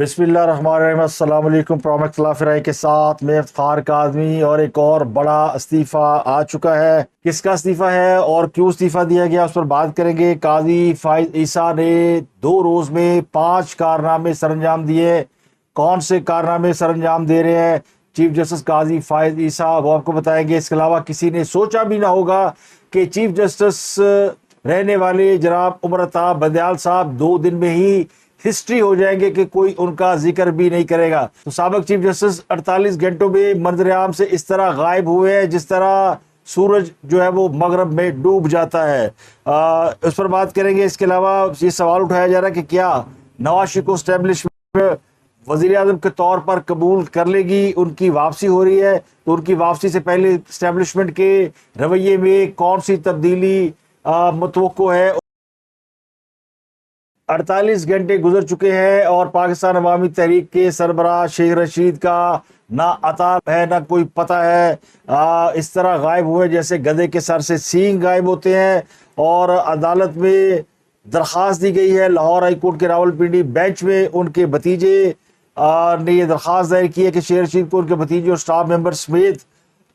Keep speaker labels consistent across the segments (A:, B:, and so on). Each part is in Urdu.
A: بسم اللہ الرحمن الرحیم۔ السلام علیکم۔ پروم اختلاف رائے کے ساتھ میں افتخار کاظمی، اور ایک اور بڑا استعفیٰ آ چکا ہے۔ کس کا استعفیٰ ہے اور کیوں استعفیٰ دیا گیا اس پر بات کریں گے۔ قاضی فائز عیسیٰ نے 2 روز میں 5 کارنامے سر انجام دیے۔ کون سے کارنامے سر انجام دے رہے ہیں چیف جسٹس قاضی فائز عیسیٰ، وہ آپ کو بتائیں گے۔ اس کے علاوہ کسی نے سوچا بھی نہ ہوگا کہ چیف جسٹس رہنے والے جناب عمر عطا بندیال صاحب 2 دن میں ہی ہسٹری ہو جائیں گے کہ کوئی ان کا ذکر بھی نہیں کرے گا۔ تو سابق چیف جسٹس 48 گھنٹوں میں منظر عام سے اس طرح غائب ہوئے ہیں جس طرح سورج جو ہے وہ مغرب میں ڈوب جاتا ہے۔ اس پر بات کریں گے۔ اس کے علاوہ یہ سوال اٹھایا جا رہا ہے کہ کیا نواز شریف کو اسٹیبلشمنٹ وزیر اعظم کے طور پر قبول کر لے گی، ان کی واپسی ہو رہی ہے، تو ان کی واپسی سے پہلے اسٹیبلشمنٹ کے رویے میں کون سی تبدیلی متوقع ہے۔ 48 گھنٹے گزر چکے ہیں اور پاکستان عوامی تحریک کے سربراہ شیخ رشید کا نہ عطا ہے نہ کوئی پتہ ہے۔ اس طرح غائب ہوئے جیسے گدھے کے سر سے سینگ غائب ہوتے ہیں۔ اور عدالت میں درخواست دی گئی ہے، لاہور ہائی کورٹ کے راولپنڈی بینچ میں ان کے بھتیجے نے یہ درخواست دائر کی ہے کہ شیخ رشید کو ان کے بھتیجے اور سٹاف ممبر سمیت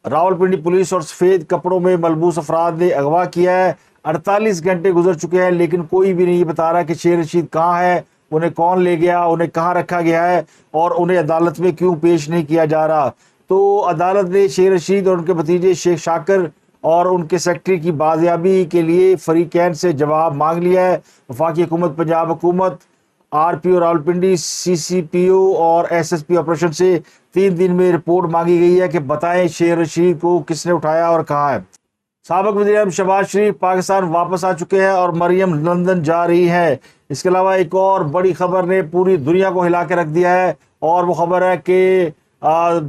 A: راولپنڈی پولیس اور سفید کپڑوں میں ملبوس افراد نے اغوا کیا ہے۔ 48 گھنٹے گزر چکے ہیں لیکن کوئی بھی نہیں بتا رہا کہ شیخ رشید کہاں ہے، انہیں کون لے گیا، انہیں کہاں رکھا گیا ہے اور انہیں عدالت میں کیوں پیش نہیں کیا جا رہا۔ تو عدالت نے شیخ رشید اور ان کے بھتیجے شیخ شاکر اور ان کے سیکٹری کی بازیابی کے لیے فریقین سے جواب مانگ لیا ہے۔ وفاقی حکومت، پنجاب حکومت، آر پی او راولپنڈی، سی سی پی او اور ایس ایس پی آپریشن سے 3 دن میں رپورٹ مانگی گئی ہے کہ بتائیں شیخ رشید کو کس نے اٹھایا اور کہاں ہے۔ سابق وزیر اعظم شہباز شریف پاکستان واپس آ چکے ہیں اور مریم لندن جا رہی ہے۔ اس کے علاوہ ایک اور بڑی خبر نے پوری دنیا کو ہلا کے رکھ دیا ہے، اور وہ خبر ہے کہ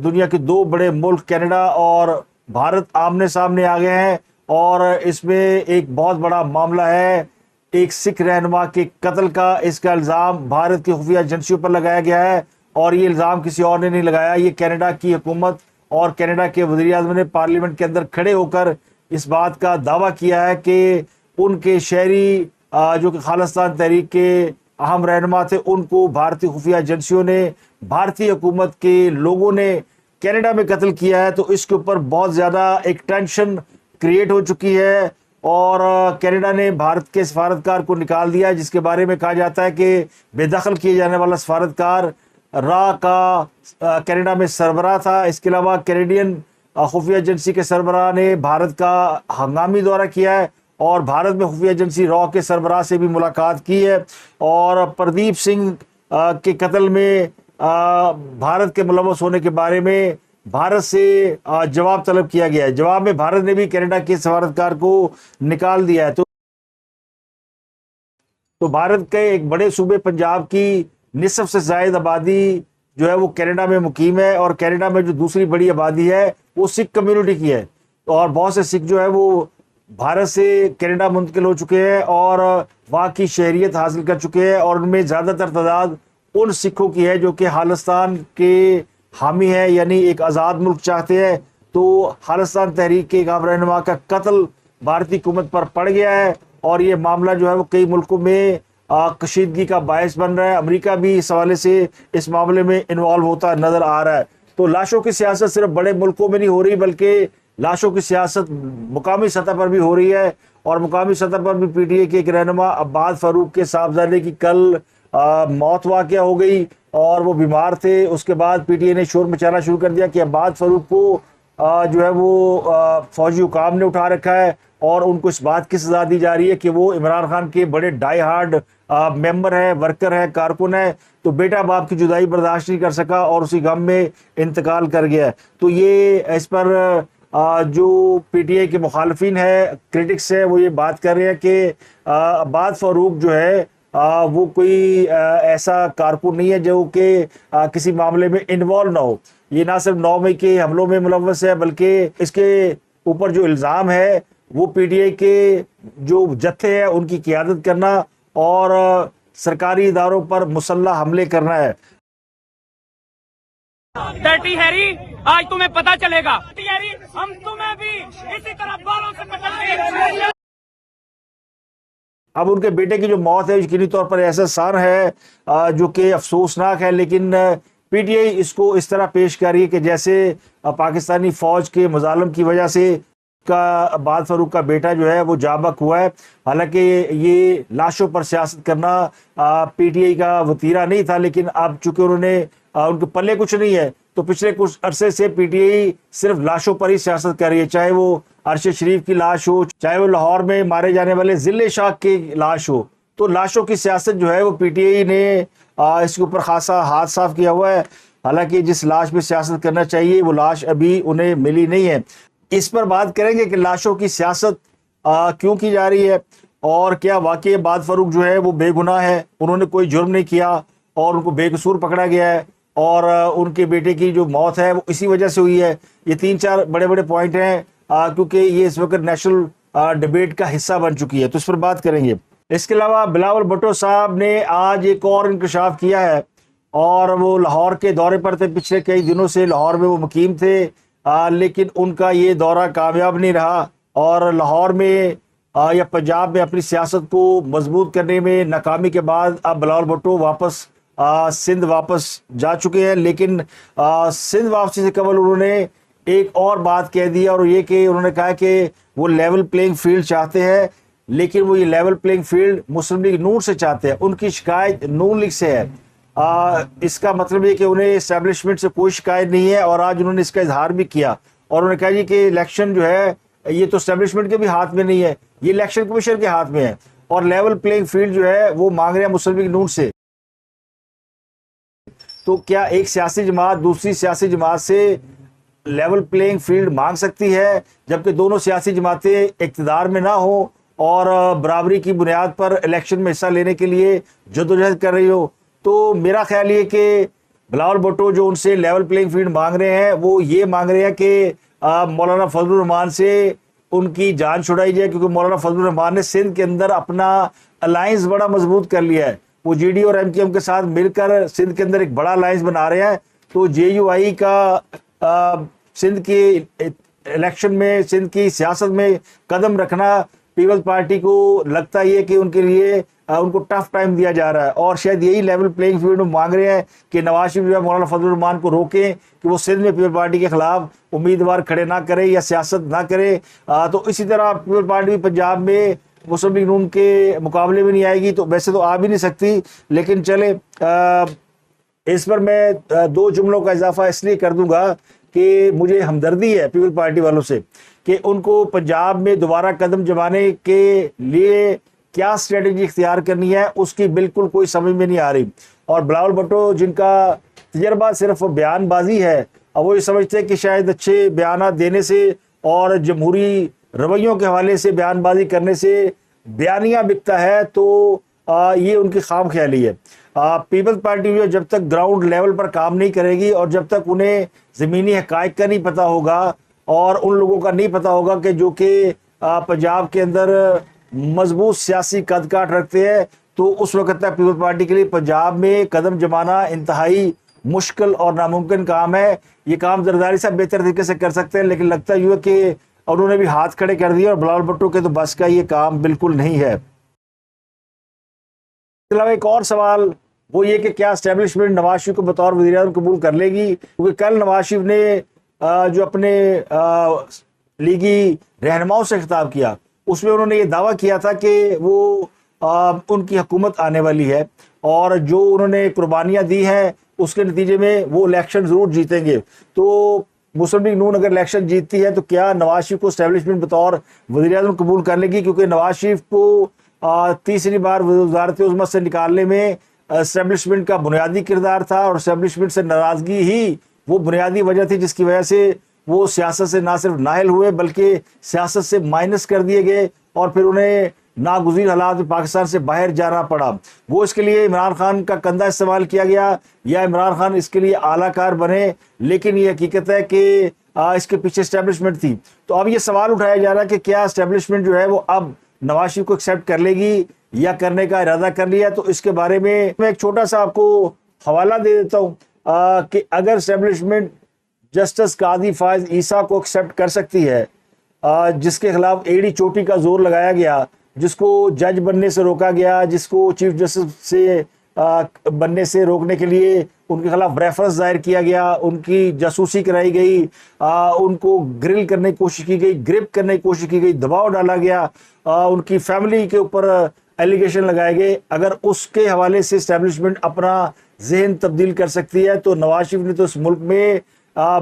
A: دنیا کے 2 بڑے ملک کینیڈا اور بھارت آمنے سامنے آ گئے ہیں، اور اس میں ایک بہت بڑا معاملہ ہے ایک سکھ رہنما کے قتل کا۔ اس کا الزام بھارت کی خفیہ ایجنسیوں پر لگایا گیا ہے، اور یہ الزام کسی اور نے نہیں لگایا، یہ کینیڈا کی حکومت اور کینیڈا کے وزیر اعظم نے پارلیمنٹ کے اندر کھڑے ہو کر اس بات کا دعویٰ کیا ہے کہ ان کے شہری جو کہ خالصتان تحریک کے اہم رہنما تھے، ان کو بھارتی خفیہ ایجنسیوں نے، بھارتی حکومت کے لوگوں نے کینیڈا میں قتل کیا ہے۔ تو اس کے اوپر بہت زیادہ ایک ٹینشن کریٹ ہو چکی ہے، اور کینیڈا نے بھارت کے سفارتکار کو نکال دیا ہے، جس کے بارے میں کہا جاتا ہے کہ بے دخل کیے جانے والا سفارتکار را کا کینیڈا میں سربراہ تھا۔ اس کے علاوہ کینیڈین خفیہ ایجنسی کے سربراہ نے بھارت کا ہنگامی دورہ کیا ہے، اور بھارت میں خفیہ ایجنسی را کے سربراہ سے بھی ملاقات کی ہے، اور پردیپ سنگھ کے قتل میں بھارت کے ملوث ہونے کے بارے میں بھارت سے جواب طلب کیا گیا ہے۔ جواب میں بھارت نے بھی کینیڈا کے سفارتکار کو نکال دیا ہے۔ تو بھارت کے ایک بڑے صوبے پنجاب کی نصف سے زائد آبادی جو ہے وہ کینیڈا میں مقیم ہے، اور کینیڈا میں جو دوسری بڑی آبادی ہے وہ سکھ کمیونٹی کی ہے، اور بہت سے سکھ جو ہے وہ بھارت سے کینیڈا منتقل ہو چکے ہیں اور وہاں کی شہریت حاصل کر چکے ہیں، اور ان میں زیادہ تر تعداد ان سکھوں کی ہے جو کہ خالصتان کے حامی ہیں، یعنی ایک آزاد ملک چاہتے ہیں۔ تو خالصتان تحریک کے ایک اہم رہنما کا قتل بھارتی حکومت پر پڑ گیا ہے، اور یہ معاملہ جو ہے وہ کئی ملکوں میں کشیدگی کا باعث بن رہا ہے۔ امریکہ بھی اس حوالے سے اس معاملے میں انوالو ہوتا نظر آ رہا ہے۔ تو لاشوں کی سیاست صرف بڑے ملکوں میں نہیں ہو رہی، بلکہ لاشوں کی سیاست مقامی سطح پر بھی ہو رہی ہے، اور مقامی سطح پر بھی پی ٹی اے کے ایک رہنما عباد فاروق کے صاحبزادے کی کل موت واقع ہو گئی، اور وہ بیمار تھے۔ اس کے بعد پی ٹی اے نے شور مچانا شروع کر دیا کہ عباد فاروق کو جو ہے وہ فوجی حکام نے اٹھا رکھا ہے، اور ان کو اس بات کی سزا دی جا رہی ہے کہ وہ عمران خان کے بڑے ڈائی ہارڈ ممبر ہیں، ورکر ہیں، کارکن ہیں۔ تو بیٹا باپ کی جدائی برداشت نہیں کر سکا اور اسی غم میں انتقال کر گیا۔ تو یہ اس پر جو پی ٹی اے کے مخالفین ہے، کرٹکس ہے، وہ یہ بات کر رہے ہیں کہ عباد فاروق جو ہے وہ کوئی ایسا کارکن نہیں ہے جو کہ کسی معاملے میں انوالو نہ ہو۔ یہ نہ صرف 9 مئی کے حملوں میں ملوث ہے، بلکہ اس کے اوپر جو الزام ہے وہ پی ٹی اے کے جو جتھے ہیں ان کی قیادت کرنا اور سرکاری اداروں پر مسلح حملے کرنا ہے۔
B: ڈرٹی ہیری، آج تمہیں پتا چلے گا، ہم تمہیں بھی اسی طرح بالوں سے پکڑ کے
A: اب ان کے بیٹے کی جو موت ہے یقینی طور پر ایسا سان ہے جو کہ افسوسناک ہے، لیکن پی ٹی آئی اس کو اس طرح پیش کر رہی ہے کہ جیسے پاکستانی فوج کے مظالم کی وجہ سے کا عباد فاروق کا بیٹا جو ہے وہ جاں بحق ہوا ہے۔ حالانکہ یہ لاشوں پر سیاست کرنا پی ٹی آئی کا وتیرہ نہیں تھا، لیکن اب چونکہ انہوں نے ان کے پلے کچھ نہیں ہے تو پچھلے کچھ عرصے سے پی ٹی آئی صرف لاشوں پر ہی سیاست کر رہی ہے، چاہے وہ ارشد شریف کی لاش ہو، چاہے وہ لاہور میں مارے جانے والے ضلع شاخ کی لاش ہو، تو لاشوں کی سیاست جو ہے وہ پی ٹی آئی نے اس کے اوپر خاصا ہاتھ صاف کیا ہوا ہے۔ حالانکہ جس لاش پہ سیاست کرنا چاہیے وہ لاش ابھی انہیں ملی نہیں ہے۔ اس پر بات کریں گے کہ لاشوں کی سیاست کیوں کی جا رہی ہے، اور کیا واقعی عباد فاروق جو ہے وہ بے گناہ ہے، انہوں نے کوئی جرم نہیں کیا اور ان کو بے قصور پکڑا گیا ہے، اور ان کے بیٹے کی جو موت ہے وہ اسی وجہ سے ہوئی ہے۔ یہ 3-4 بڑے بڑے پوائنٹ ہیں کیونکہ یہ اس وقت نیشنل ڈیبیٹ کا حصہ بن چکی ہے، تو اس پر بات کریں گے۔ اس کے علاوہ بلاول بھٹو صاحب نے آج ایک اور انکشاف کیا ہے، اور وہ لاہور کے دورے پر تھے، پچھلے کئی دنوں سے لاہور میں وہ مقیم تھے، لیکن ان کا یہ دورہ کامیاب نہیں رہا، اور لاہور میں یا پنجاب میں اپنی سیاست کو مضبوط کرنے میں ناکامی کے بعد اب بلاول بھٹو واپس سندھ واپس جا چکے ہیں۔ لیکن سندھ واپسی سے قبل انہوں نے ایک اور بات کہہ دی، اور یہ کہ انہوں نے کہا کہ وہ لیول پلینگ فیلڈ چاہتے ہیں، لیکن وہ یہ لیول پلینگ فیلڈ مسلم لیگ نون سے چاہتے ہیں، ان کی شکایت نون لیگ سے ہے۔ اس کا مطلب یہ کہ انہیں اسٹیبلشمنٹ سے کوئی شکایت نہیں ہے، اور آج انہوں نے اس کا اظہار بھی کیا، اور انہوں نے کہا جی کہ الیکشن جو ہے یہ تو اسٹیبلشمنٹ کے بھی ہاتھ میں نہیں ہے، یہ الیکشن کمیشن کے ہاتھ میں ہے، اور لیول پلینگ فیلڈ جو ہے وہ مانگ رہے ہیں مسلم لیگ نون سے۔ تو کیا ایک سیاسی جماعت دوسری سیاسی جماعت سے لیول پلینگ فیلڈ مانگ سکتی ہے، جبکہ دونوں سیاسی جماعتیں اقتدار میں نہ ہوں اور برابری کی بنیاد پر الیکشن میں حصہ لینے کے لیے جدوجہد کر رہی ہو؟ تو میرا خیال یہ کہ بلاول بھٹو جو ان سے لیول پلینگ فیلڈ مانگ رہے ہیں وہ یہ مانگ رہے ہیں کہ مولانا فضل الرحمان سے ان کی جان چھڑائی جائے، کیونکہ مولانا فضل الرحمان نے سندھ کے اندر اپنا الائنس بڑا مضبوط کر لیا ہے، وہ جی ڈی اور ایم کیو ایم کے ساتھ مل کر سندھ کے اندر ایک بڑا الائنس بنا رہے ہیں۔ تو جے یو آئی کا سندھ کی الیکشن میں، سندھ کی سیاست میں قدم رکھنا پیپلز پارٹی کو لگتا ہے کہ ان کے لیے ان کو ٹف ٹائم دیا جا رہا ہے، اور شاید یہی لیول پلینگ فیلڈ میں مانگ رہے ہیں کہ نواز شریف جو ہے مولانا فضل الرحمان کو روکیں کہ وہ سندھ میں پیپل پارٹی کے خلاف امیدوار کھڑے نہ کرے یا سیاست نہ کرے۔ تو اسی طرح پیپل پارٹی پنجاب میں مسلم لیگ نون کے مقابلے میں نہیں آئے گی، تو ویسے تو آ بھی نہیں سکتی، لیکن چلے اس پر میں 2 جملوں کا اضافہ اس لیے کر دوں گا کہ مجھے ہمدردی ہے پیپل پارٹی والوں سے کہ ان کو پنجاب میں دوبارہ قدم جمانے کے لیے کیا اسٹریٹجی اختیار کرنی ہے اس کی بالکل کوئی سمجھ میں نہیں آ رہی، اور بلاول بھٹو جن کا تجربہ صرف بیان بازی ہے، اور وہ یہ سمجھتے ہیں کہ شاید اچھے بیانات دینے سے اور جمہوری رویوں کے حوالے سے بیان بازی کرنے سے بیانیہ بکتا ہے، تو یہ ان کی خام خیالی ہے۔ پیپلز پارٹی جو جب تک گراؤنڈ لیول پر کام نہیں کرے گی، اور جب تک انہیں زمینی حقائق کا نہیں پتہ ہوگا اور ان لوگوں کا نہیں پتہ ہوگا کہ جو کہ پنجاب کے اندر مضبوط سیاسی قد کاٹ رکھتے ہیں، تو اس وقت تک پیپلز پارٹی کے لیے پنجاب میں قدم جمانا انتہائی مشکل اور ناممکن کام ہے۔ یہ کام زرداری صاحب بہتر طریقے سے کر سکتے ہیں، لیکن لگتا یہ ہے کہ انہوں نے بھی ہاتھ کھڑے کر دیے، اور بلاول بھٹو کے تو بس کا یہ کام بالکل نہیں ہے۔ اس کے علاوہ ایک اور سوال وہ یہ کہ کیا اسٹیبلشمنٹ نواز شریف کو بطور وزیر اعظم قبول کر لے گی، کیونکہ کل نواز شریف نے جو اپنے لیگی رہنماؤں سے خطاب کیا اس میں انہوں نے یہ دعویٰ کیا تھا کہ وہ ان کی حکومت آنے والی ہے، اور جو انہوں نے قربانیاں دی ہیں اس کے نتیجے میں وہ الیکشن ضرور جیتیں گے۔ تو مسلم لیگ نون اگر الیکشن جیتتی ہے تو کیا نواز شریف کو اسٹیبلشمنٹ بطور وزیر اعظم قبول کر لے گی، کیونکہ نواز شریف کو تیسری بار وزارت عظمیٰ سے نکالنے میں اسٹیبلشمنٹ کا بنیادی کردار تھا، اور اسٹیبلشمنٹ سے ناراضگی ہی وہ بنیادی وجہ تھی جس کی وجہ سے وہ سیاست سے نہ صرف نااہل ہوئے بلکہ سیاست سے مائنس کر دیے گئے، اور پھر انہیں ناگزیر حالات میں پاکستان سے باہر جانا پڑا۔ وہ اس کے لیے عمران خان کا کندھا استعمال کیا گیا یا عمران خان اس کے لیے اعلیٰ کار بنے، لیکن یہ حقیقت ہے کہ اس کے پیچھے اسٹیبلشمنٹ تھی۔ تو اب یہ سوال اٹھایا جا رہا ہے کہ کیا اسٹیبلشمنٹ جو ہے وہ اب نواز شریف کو ایکسیپٹ کر لے گی یا کرنے کا ارادہ کر لیا؟ تو اس کے بارے میں ایک چھوٹا سا آپ کو حوالہ دے دیتا ہوں کہ اگر اسٹیبلشمنٹ جسٹس قاضی فائز عیسیٰ کو ایکسیپٹ کر سکتی ہے، جس کے خلاف ایڑی چوٹی کا زور لگایا گیا، جس کو جج بننے سے روکا گیا، جس کو چیف جسٹس سے بننے سے روکنے کے لیے ان کے خلاف ریفرنس دائر کیا گیا، ان کی جاسوسی کرائی گئی، ان کو گرل کرنے کی کوشش کی گئی، گرپ کرنے کی کوشش کی گئی، دباؤ ڈالا گیا، ان کی فیملی کے اوپر ایلیگیشن لگائے گئے. اگر اس کے حوالے سے اسٹیبلشمنٹ اپنا ذہن تبدیل کر سکتی ہے تو نواز شریف نے تو اس ملک میں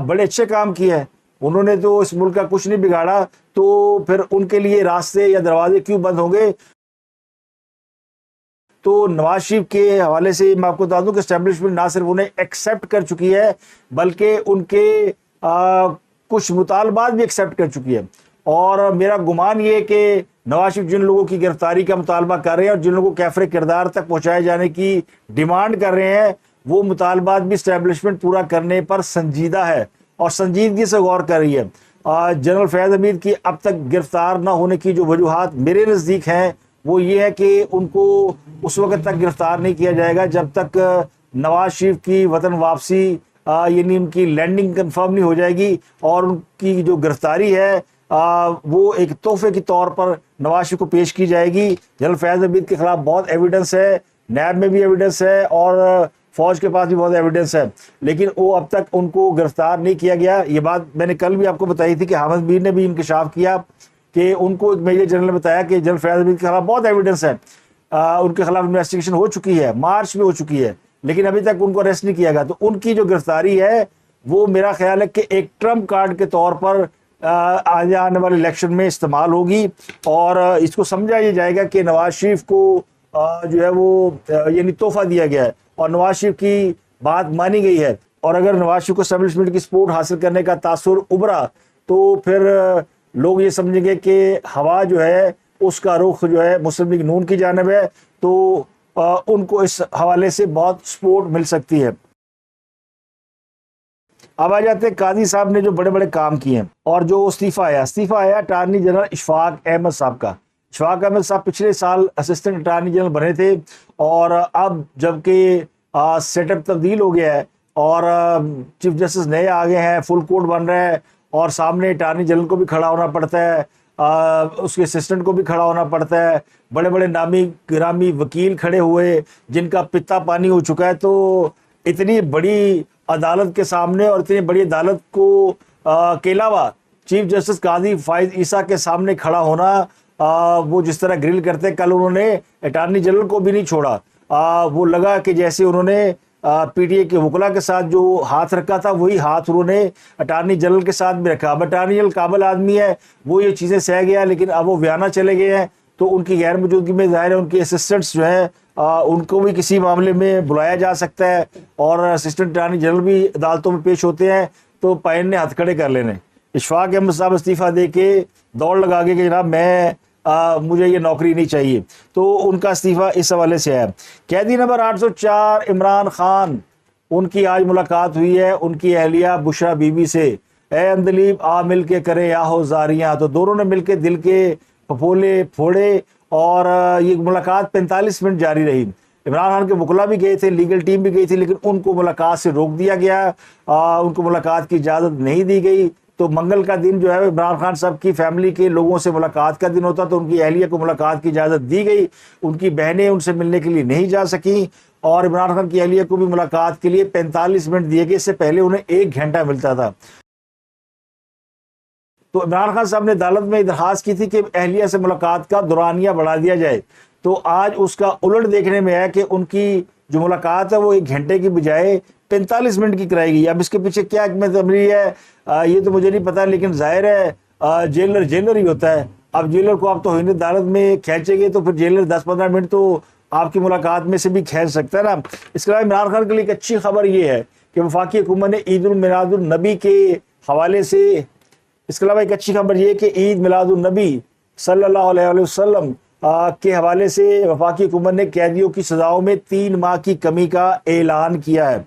A: بڑے اچھے کام کیے ہیں، انہوں نے تو اس ملک کا کچھ نہیں بگاڑا، تو پھر ان کے لیے راستے یا دروازے کیوں بند ہوں گے؟ تو نواز شریف کے حوالے سے میں آپ کو بتا دوں کہ اسٹیبلشمنٹ نہ صرف انہیں ایکسیپٹ کر چکی ہے بلکہ ان کے کچھ مطالبات بھی ایکسیپٹ کر چکی ہے. اور میرا گمان یہ ہے کہ نواز شریف جن لوگوں کی گرفتاری کا مطالبہ کر رہے ہیں اور جن لوگوں کو کیفر کردار تک پہنچائے جانے کی ڈیمانڈ کر رہے ہیں، وہ مطالبات بھی اسٹیبلشمنٹ پورا کرنے پر سنجیدہ ہے اور سنجیدگی سے غور کر رہی ہے. جنرل فیاض حمید کی اب تک گرفتار نہ ہونے کی جو وجوہات میرے نزدیک ہیں وہ یہ ہے کہ ان کو اس وقت تک گرفتار نہیں کیا جائے گا جب تک نواز شریف کی وطن واپسی یعنی ان کی لینڈنگ کنفرم نہیں ہو جائے گی، اور ان کی جو گرفتاری ہے وہ ایک تحفے کے طور پر نواز شریف کو پیش کی جائے گی. جنرل فیاض حمید کے خلاف بہت ایویڈنس ہے، نیب میں بھی ایویڈنس ہے اور فوج کے پاس بھی بہت ایویڈنس ہے، لیکن وہ اب تک ان کو گرفتار نہیں کیا گیا. یہ بات میں نے کل بھی آپ کو بتائی تھی کہ حامد میر نے بھی انکشاف کیا کہ ان کو ایک میجر جنرل نے بتایا کہ جنرل فیاض حمید کے خلاف بہت ایویڈنس ہے، ان کے خلاف انویسٹیگیشن ہو چکی ہے، مارچ میں ہو چکی ہے، لیکن ابھی تک ان کو اریسٹ نہیں کیا گیا. تو ان کی جو گرفتاری ہے وہ میرا خیال ہے کہ ایک ٹرمپ کارڈ کے طور پر آنے والے الیکشن میں استعمال ہوگی، اور اس کو سمجھا یہ جائے گا کہ نواز شریف کو جو ہے وہ یعنی تحفہ دیا گیا ہے اور نواز شریف کی بات مانی گئی ہے. اور اگر نواز شریف کو اسٹیبلشمنٹ کی سپورٹ حاصل کرنے کا تاثر ابھرا تو پھر لوگ یہ سمجھیں گے کہ ہوا جو ہے اس کا رخ جو ہے مسلم لیگ نون کی جانب ہے، تو ان کو اس حوالے سے بہت سپورٹ مل سکتی ہے. اب آ جاتے ہیں قاضی صاحب نے جو بڑے بڑے کام کیے ہیں اور جو استعفیٰ آیا اٹارنی جنرل اشفاق احمد صاحب کا. اشفاق احمد صاحب پچھلے سال اسسٹنٹ اٹارنی جنرل بنے تھے، اور اب جب کہ سیٹ اپ تبدیل ہو گیا ہے اور چیف جسٹس نئے آ گئے ہیں، فل کورٹ بن رہا ہے اور سامنے اٹارنی جنرل کو بھی کھڑا ہونا پڑتا ہے، اس کے اسسٹنٹ کو بھی کھڑا ہونا پڑتا ہے، بڑے بڑے نامی گرامی وکیل کھڑے ہوئے جن کا پتا پانی ہو چکا ہے. تو اتنی بڑی عدالت کے سامنے اور اتنی بڑی عدالت کو کے علاوہ چیف جسٹس قاضی فائز عیسیٰ کے سامنے کھڑا ہونا، وہ جس طرح گرل کرتے، کل انہوں نے اٹارنی جنرل کو بھی نہیں چھوڑا. وہ لگا کہ جیسے انہوں نے پی ٹی اے کے وکلا کے ساتھ جو ہاتھ رکھا تھا وہی ہاتھ انہوں نے اٹارنی جنرل کے ساتھ بھی رکھا. اب اٹارنی جنرل قابل آدمی ہے، وہ یہ چیزیں سہ گیا، لیکن اب وہ ویانا چلے گئے ہیں تو ان کی غیر موجودگی میں ظاہر ہے ان کے اسسٹنٹس جو ہیں ان کو بھی کسی معاملے میں بلایا جا سکتا ہے، اور اسسٹنٹ اٹارنی جنرل بھی عدالتوں میں پیش ہوتے ہیں تو پائن نے ہتھ کھڑے کر لینے. اشفاق احمد صاحب استعفیٰ دے کے دوڑ لگا کے کہ جناب مجھے یہ نوکری نہیں چاہیے، تو ان کا استعفیٰ اس حوالے سے ہے. قیدی نمبر 804 عمران خان، ان کی آج ملاقات ہوئی ہے ان کی اہلیہ بشرا بی بی سے. اے اندلیب آ مل کے کرے یاہو زاریاں، تو دونوں نے مل کے دل کے پھپھولے پھوڑے اور یہ ملاقات 45 منٹ جاری رہی. عمران خان کے وکلا بھی گئے تھے، لیگل ٹیم بھی گئی تھی، لیکن ان کو ملاقات سے روک دیا گیا، ان کو ملاقات کی اجازت نہیں دی گئی. تو منگل کا دن جو ہے عمران خان صاحب کی فیملی کے لوگوں سے ملاقات کا دن ہوتا، تو ان کی اہلیہ کو ملاقات کی اجازت دی گئی، ان کی بہنیں ان سے ملنے کے لیے نہیں جا سکیں، اور عمران خان کی اہلیہ کو بھی ملاقات کے لیے 45 منٹ دیے گئے، اس سے پہلے انہیں 1 گھنٹہ ملتا تھا. تو عمران خان صاحب نے عدالت میں درخواست کی تھی کہ اہلیہ سے ملاقات کا دورانیہ بڑھا دیا جائے، تو آج اس کا الٹ دیکھنے میں ہے کہ ان کی جو ملاقات ہے وہ 1 گھنٹے کی بجائے 45 منٹ کی کرائی گئی. اب اس کے پیچھے کیا حکمت عملی ہے یہ تو مجھے نہیں پتا، لیکن ظاہر ہے جیلر ہی ہوتا ہے. اب جیلر کو آپ توہین عدالت میں کھینچیں گے تو پھر جیلر 10-15 منٹ تو آپ کی ملاقات میں سے بھی کھینچ سکتا ہے نا. اس کے علاوہ عمران خان کے لیے ایک اچھی خبر یہ ہے کہ وفاقی حکومت نے عید المیلاد النبی کے حوالے سے، اس کے علاوہ ایک اچھی خبر یہ ہے کہ عید میلاد النبی صلی اللہ علیہ وسلم کے حوالے سے وفاقی حکومت نے قیدیوں کی سزاؤں میں 3 ماہ کی کمی کا اعلان کیا ہے.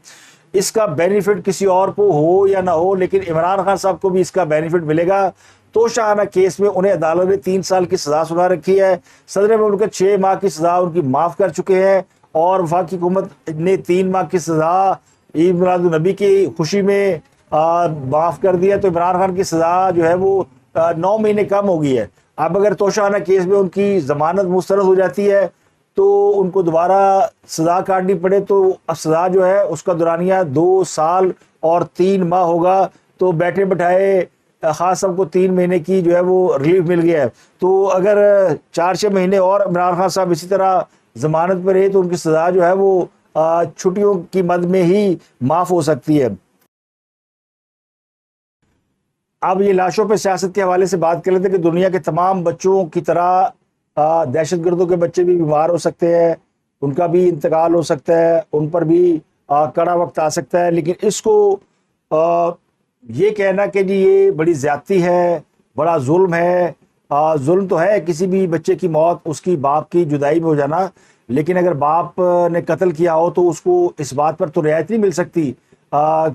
A: اس کا بینیفٹ کسی اور کو ہو یا نہ ہو، لیکن عمران خان صاحب کو بھی اس کا بینیفٹ ملے گا. تو شاہانہ کیس میں انہیں عدالت نے 3 سال کی سزا سنا رکھی ہے. صدر مملکت 6 ماہ کی سزا ان کی معاف کر چکے ہیں، اور وفاقی حکومت نے 3 ماہ کی سزا عید میلاد النبی کی خوشی میں معاف کر دیا. تو عمران خان کی سزا جو ہے وہ 9 مہینے کم ہو گئی ہے، اب اگر توشہانہ کیس میں ان کی ضمانت مسترد ہو جاتی ہے تو ان کو دوبارہ سزا کاٹنی پڑے تو سزا جو ہے اس کا دورانیہ 2 سال اور 3 ماہ ہوگا. تو بیٹھے بٹھائے خان صاحب کو 3 مہینے کی جو ہے وہ ریلیف مل گیا ہے. تو اگر 4-6 مہینے اور عمران خان صاحب اسی طرح ضمانت پر رہے تو ان کی سزا جو ہے وہ چھٹیوں کی مد میں ہی معاف ہو سکتی ہے. اب یہ لاشوں پہ سیاست کے حوالے سے بات کر لیتے ہیں کہ دنیا کے تمام بچوں کی طرح دہشت گردوں کے بچے بھی بیمار ہو سکتے ہیں, ان کا بھی انتقال ہو سکتا ہے, ان پر بھی کڑا وقت آ سکتا ہے. لیکن اس کو یہ کہنا کہ جی یہ بڑی زیادتی ہے, بڑا ظلم ہے, ظلم تو ہے کسی بھی بچے کی موت, اس کی باپ کی جدائی میں ہو جانا, لیکن اگر باپ نے قتل کیا ہو تو اس کو اس بات پر تو رعایت نہیں مل سکتی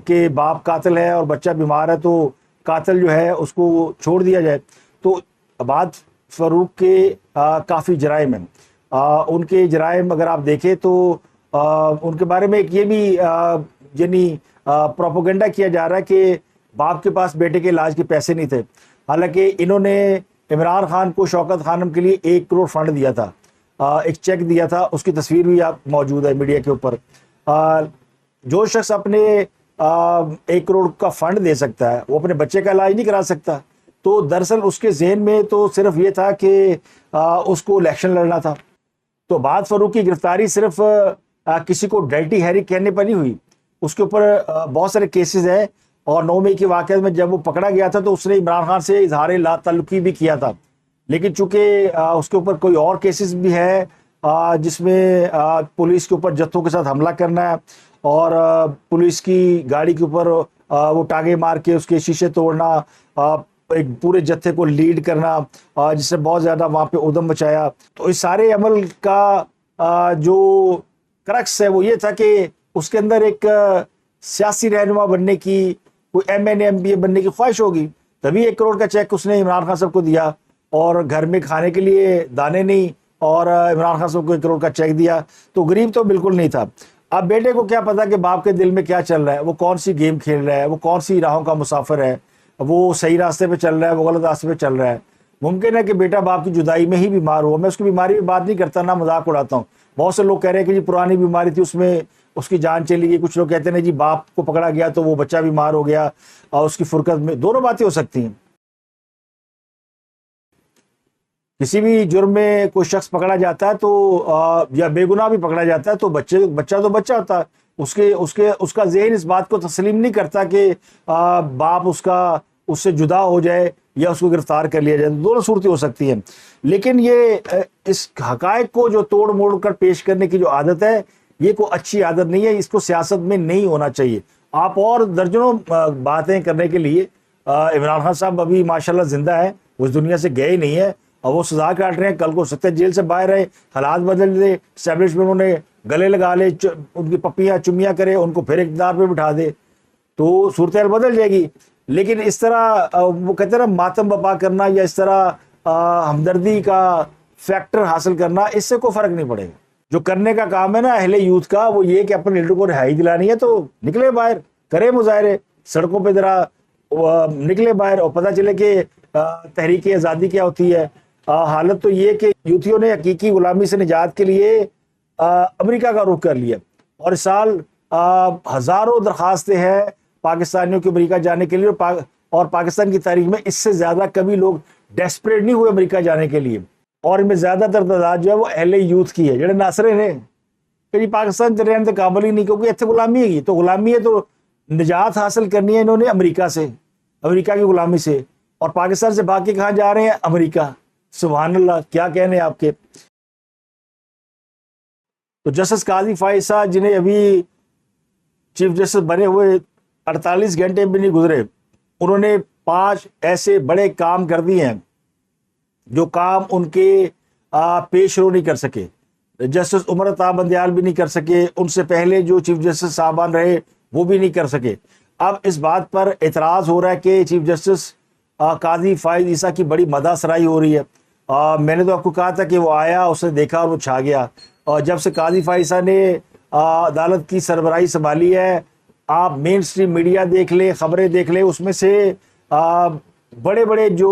A: کہ باپ قاتل ہے اور بچہ بیمار ہے تو قاتل جو ہے اس کو چھوڑ دیا جائے. تو بات فاروق کے کافی جرائم ہیں. ان کے جرائم اگر آپ دیکھیں تو ان کے بارے میں ایک یہ بھی یعنی پروپیگنڈا کیا جا رہا ہے کہ باپ کے پاس بیٹے کے علاج کے پیسے نہیں تھے, حالانکہ انہوں نے عمران خان کو شوکت خانم کے لیے 1 کروڑ فنڈ دیا تھا, ایک چیک دیا تھا, اس کی تصویر بھی آپ موجود ہے میڈیا کے اوپر. جو شخص اپنے 1 کروڑ کا فنڈ دے سکتا ہے وہ اپنے بچے کا علاج نہیں کرا سکتا. تو دراصل اس کے ذہن میں تو صرف یہ تھا کہ اس کو الیکشن لڑنا تھا. تو بعد فاروق کی گرفتاری صرف کسی کو ڈرٹی ہیری کہنے پر نہیں ہوئی, اس کے اوپر بہت سارے کیسز ہیں. اور 9 مئی کے واقعات میں جب وہ پکڑا گیا تھا تو اس نے عمران خان سے اظہار لا تعلقی بھی کیا تھا, لیکن چونکہ اس کے اوپر کوئی اور کیسز بھی ہے جس میں پولیس کے اوپر جتھوں کے ساتھ حملہ کرنا ہے اور پولیس کی گاڑی کے اوپر وہ ٹانگیں مار کے اس کے شیشے توڑنا, ایک پورے جتھے کو لیڈ کرنا, جس سے بہت زیادہ وہاں پہ ادھم مچایا. تو اس سارے عمل کا جو کرکس ہے وہ یہ تھا کہ اس کے اندر ایک سیاسی رہنما بننے کی, کوئی MNA بننے کی خواہش ہوگی, تبھی 1 کروڑ کا چیک اس نے عمران خان صاحب کو دیا اور گھر میں کھانے کے لیے دانے نہیں اور عمران خان صاحب کو 1 کروڑ کا چیک دیا. تو غریب تو بالکل نہیں تھا. اب بیٹے کو کیا پتا کہ باپ کے دل میں کیا چل رہا ہے, وہ کون سی گیم کھیل رہا ہے, وہ کون سی راہوں کا مسافر ہے, وہ صحیح راستے پہ چل رہا ہے, وہ غلط راستے پہ چل رہا ہے. ممکن ہے کہ بیٹا باپ کی جدائی میں ہی بیمار ہوا. میں اس کی بیماری پہ بات نہیں کرتا, نہ مذاق اڑاتا ہوں. بہت سے لوگ کہہ رہے ہیں کہ جی پرانی بیماری تھی اس میں اس کی جان چلی گئی. کچھ لوگ کہتے ہیں جی باپ کو پکڑا گیا تو وہ بچہ بیمار ہو گیا اور اس کی فرقت میں. دونوں باتیں ہو سکتی ہیں. کسی بھی جرم میں کوئی شخص پکڑا جاتا ہے تو یا بے گناہ بھی پکڑا جاتا ہے تو بچہ تو بچہ ہوتا ہے. اس کا ذہن اس بات کو تسلیم نہیں کرتا کہ باپ اس سے جدا ہو جائے یا اس کو گرفتار کر لیا جائے. دونوں صورتیں ہو سکتی ہیں. لیکن یہ اس حقائق کو جو توڑ موڑ کر پیش کرنے کی جو عادت ہے یہ کوئی اچھی عادت نہیں ہے. اس کو سیاست میں نہیں ہونا چاہیے. آپ اور درجنوں باتیں کرنے کے لیے, عمران خان صاحب ابھی ماشاءاللہ زندہ ہے, وہ اس دنیا سے گئے ہی نہیں ہے اور وہ سزا کاٹ رہے ہیں. کل کو ہو سکتا ہے جیل سے باہر رہے, حالات بدل دے, اسٹیبلشمنٹ انہیں گلے لگا لے, ان کی پپیاں چمیاں کرے, ان کو پھر اقتدار پہ بٹھا دے تو صورتحال بدل جائے گی. لیکن اس طرح وہ کہتے ہیں نا ماتم بپا کرنا یا اس طرح ہمدردی کا فیکٹر حاصل کرنا, اس سے کوئی فرق نہیں پڑے گا. جو کرنے کا کام ہے نا اہل یوتھ کا وہ یہ کہ اپنے لیڈر کو رہائی دلانی ہے تو نکلے باہر, کرے مظاہرے, سڑکوں پہ ذرا نکلے باہر اور پتہ چلے کہ تحریک آزادی کیا ہوتی ہے. حالت تو یہ کہ یوتھیوں نے حقیقی غلامی سے نجات کے لیے امریکہ کا رخ کر لیا اور اس سال ہزاروں درخواستیں ہیں پاکستانیوں کے امریکہ جانے کے لیے اور پاکستان کی تاریخ میں اس سے زیادہ کبھی لوگ ڈیسپریٹ نہیں ہوئے امریکہ جانے کے لیے. اور ان میں زیادہ تر تعداد جو ہے وہ اہل یوتھ کی ہے جڑے ناصرے نے کہ جی پاکستان رہنے تو قابل ہی نہیں کیونکہ اتنے غلامی ہے. تو غلامی ہے تو نجات حاصل کرنی ہے انہوں نے امریکہ سے, امریکہ کی غلامی سے, اور پاکستان سے بھاگ کے کہاں جا رہے ہیں؟ امریکہ. سبحان اللہ, کیا کہنے آپ کے. تو جسٹس قاضی فائز صاحب جنہیں ابھی چیف جسٹس بنے ہوئے 48 گھنٹے بھی نہیں گزرے, انہوں نے 5 ایسے بڑے کام کر دیے ہیں جو کام ان کے پیش رو نہیں کر سکے. جسٹس عمر عطا بندیال بھی نہیں کر سکے, ان سے پہلے جو چیف جسٹس صاحبان رہے وہ بھی نہیں کر سکے. اب اس بات پر اعتراض ہو رہا ہے کہ چیف جسٹس قاضی فائز عیسیٰ کی بڑی مدح سرائی ہو رہی ہے. میں نے تو آپ کو کہا تھا کہ وہ آیا, اس نے دیکھا اور وہ چھا گیا. اور جب سے قاضی فائز عیسیٰ نے عدالت کی سربراہی سنبھالی ہے, آپ مین سٹریم میڈیا دیکھ لیں, خبریں دیکھ لیں, اس میں سے بڑے بڑے جو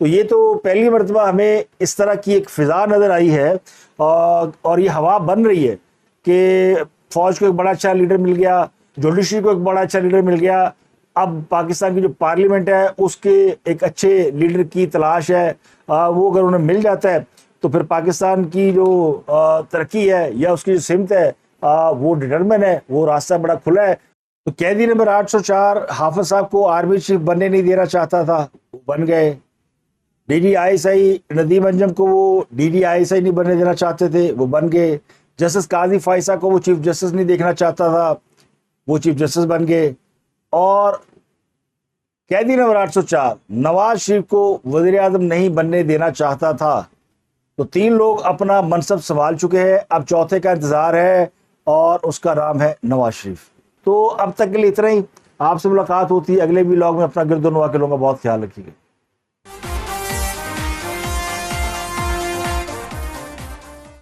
A: تو یہ تو پہلی مرتبہ ہمیں اس طرح کی ایک فضا نظر آئی ہے اور یہ ہوا بن رہی ہے کہ فوج کو ایک بڑا اچھا لیڈر مل گیا, جوڈیشری کو ایک بڑا اچھا لیڈر مل گیا, اب پاکستان کی جو پارلیمنٹ ہے اس کے ایک اچھے لیڈر کی تلاش ہے. وہ اگر انہیں مل جاتا ہے تو پھر پاکستان کی جو ترقی ہے یا اس کی جو سمت ہے وہ ڈٹرمن ہے, وہ راستہ بڑا کھلا ہے. تو قیدی نمبر 804 حافظ صاحب کو آرمی چیف بننے نہیں دینا چاہتا تھا, وہ بن گئے. D D I S I Nadeem Anjum کو وہ D D I S I نہیں بننے دینا چاہتے تھے, وہ بن گئے. جسٹس قاضی فائسہ کو وہ چیف جسٹس نہیں دیکھنا چاہتا تھا, وہ چیف جسٹس بن گئے. اور قیدی نمبر 804 نواز شریف کو وزیر اعظم نہیں بننے دینا چاہتا تھا. تو 3 لوگ اپنا منصب سنبھال چکے ہیں, اب چوتھے کا انتظار ہے اور اس کا نام ہے نواز شریف. تو اب تک کے لیے اتنا ہی. آپ سے ملاقات ہوتی ہے اگلے ولاگ میں. اپنا گرد و نواح کے لوگوں کا بہت خیال رکھیے گا.